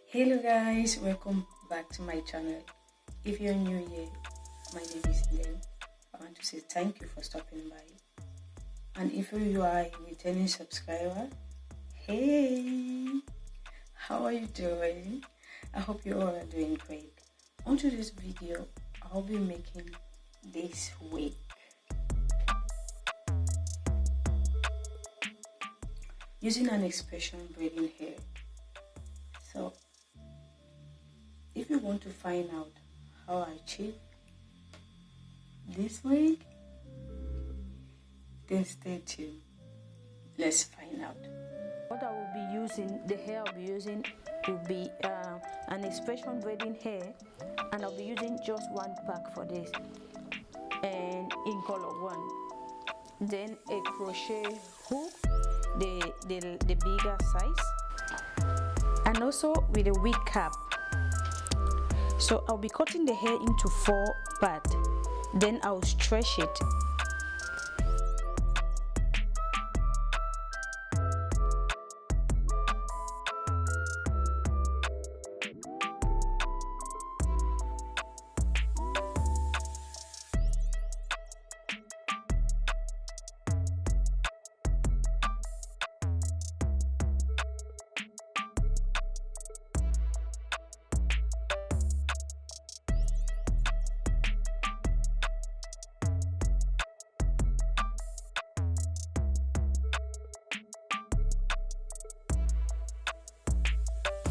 Hello guys, welcome back to my channel. If you're new here, my name is Nell. I want to say thank you for stopping by. And if you are a returning subscriber, hey, how are you doing? I hope you all are doing great. On to this video, I'll be making this wig. Using an expression braiding hair. So if you want to find out how I achieve this wig, then stay tuned. Let's find out. What I will be using, the hair I'll be using will be an expression braiding hair, and I'll be using just one pack for this, and in color 1. Then a crochet hook, the bigger size, and also with a wig cap. So I'll be cutting the hair into 4 parts, then I'll stretch it.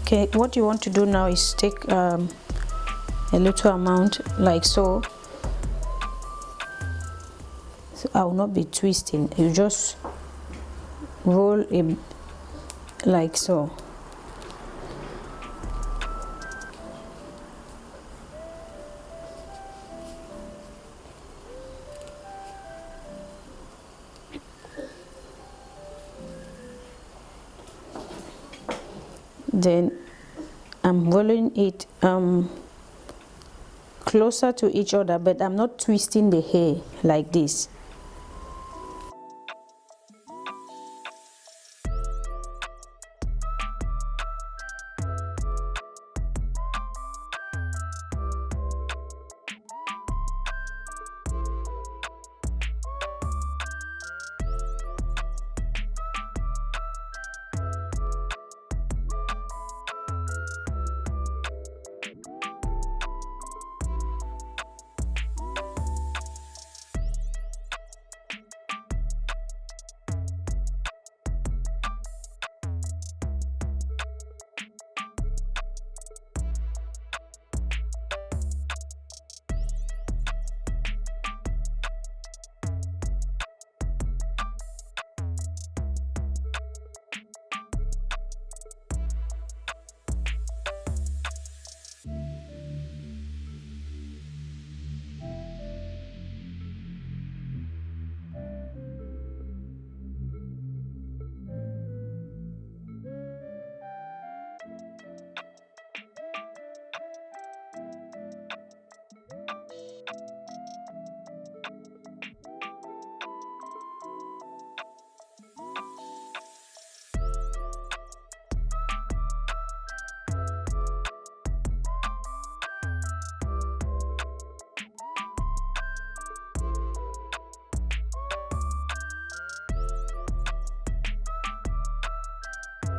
Okay, what you want to do now is take a little amount like so. I will not be twisting, you just roll it like so. Then I'm rolling it closer to each other, but I'm not twisting the hair like this.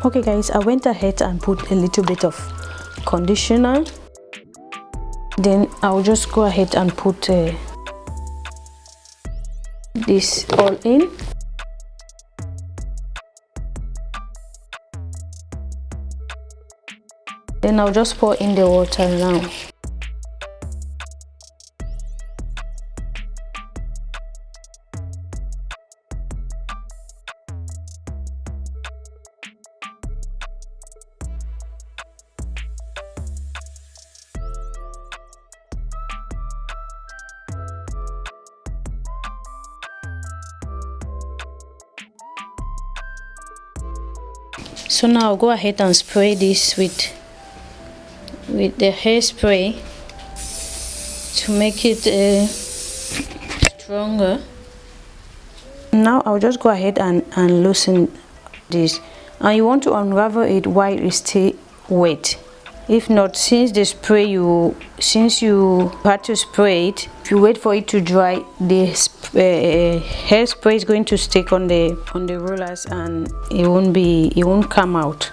Okay guys, I went ahead and put a little bit of conditioner. Then I'll just go ahead and put this all in. Then I'll just pour in the water now. So now I'll go ahead and spray this with the hairspray to make it stronger. Now I'll just go ahead and loosen this, and you want to unravel it while it's still wet. If not, since you had to spray it, if you wait for it to dry, the hairspray is going to stick on the rollers and it won't come out.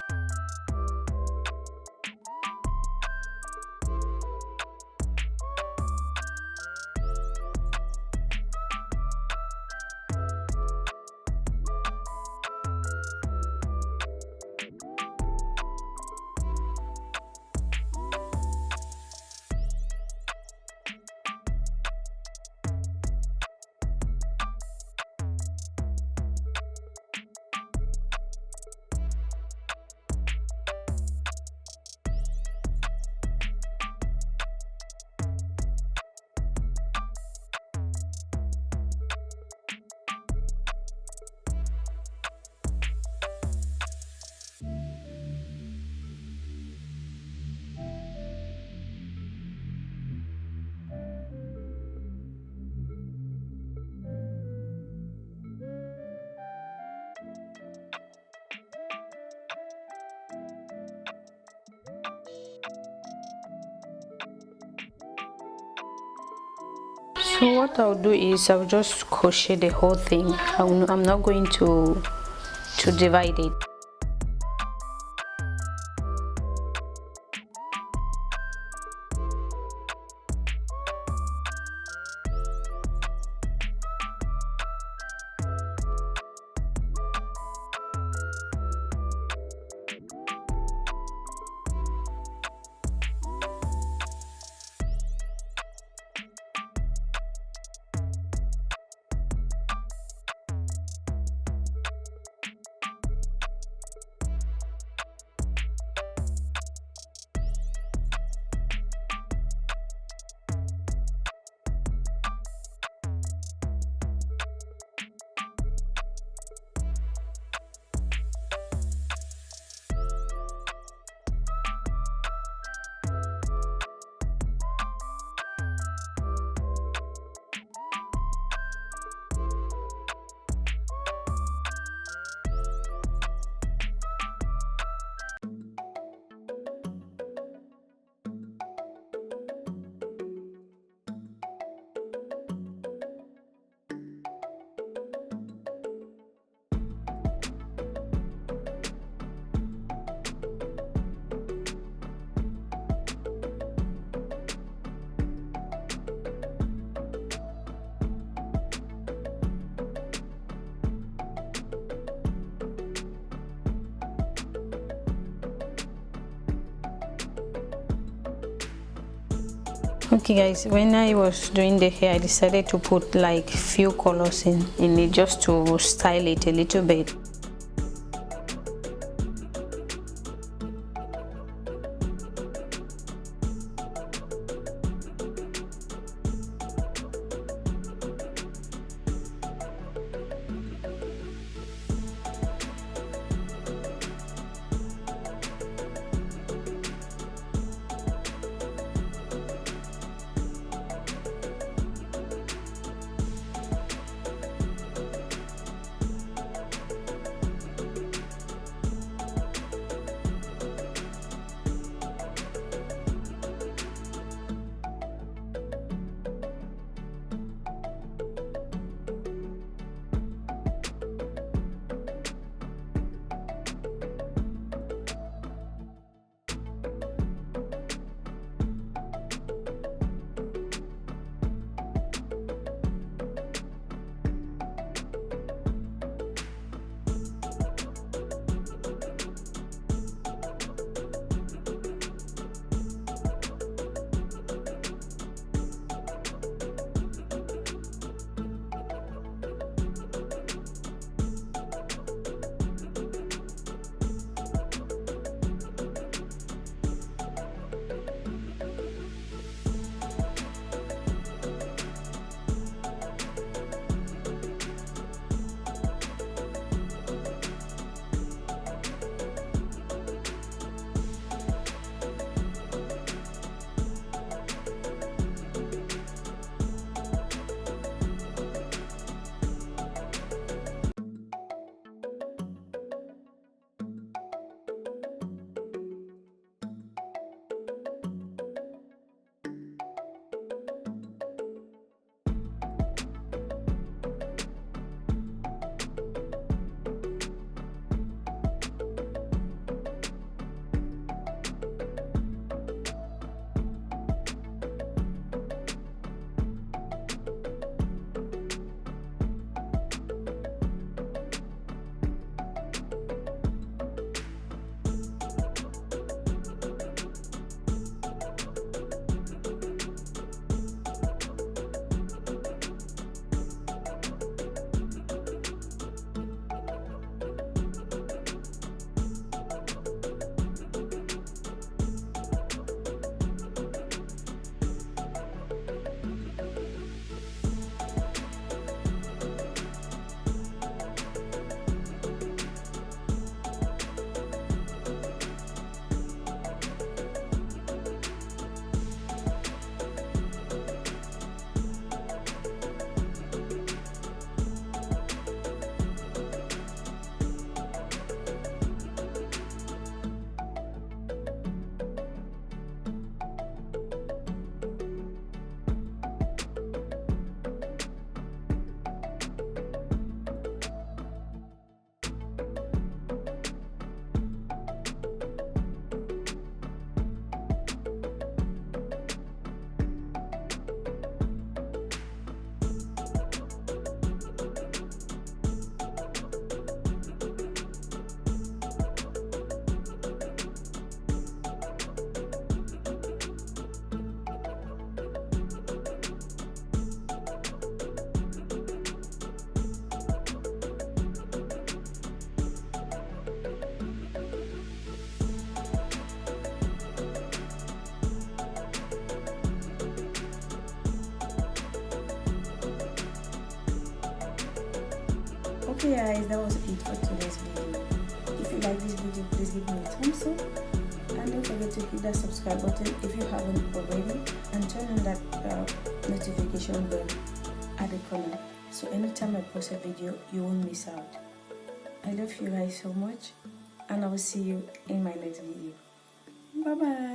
So what I'll do is I'll just crochet the whole thing. I'm not going to divide it. Okay guys, when I was doing the hair, I decided to put like few colors in it just to style it a little bit. Okay guys, that was it for today's video. If you like this video, please give me a thumbs up, and don't forget to hit that subscribe button if you haven't already, and turn on that notification bell at the corner, so anytime I post a video you won't miss out. I love you guys so much, and I will see you in my next video. Bye bye.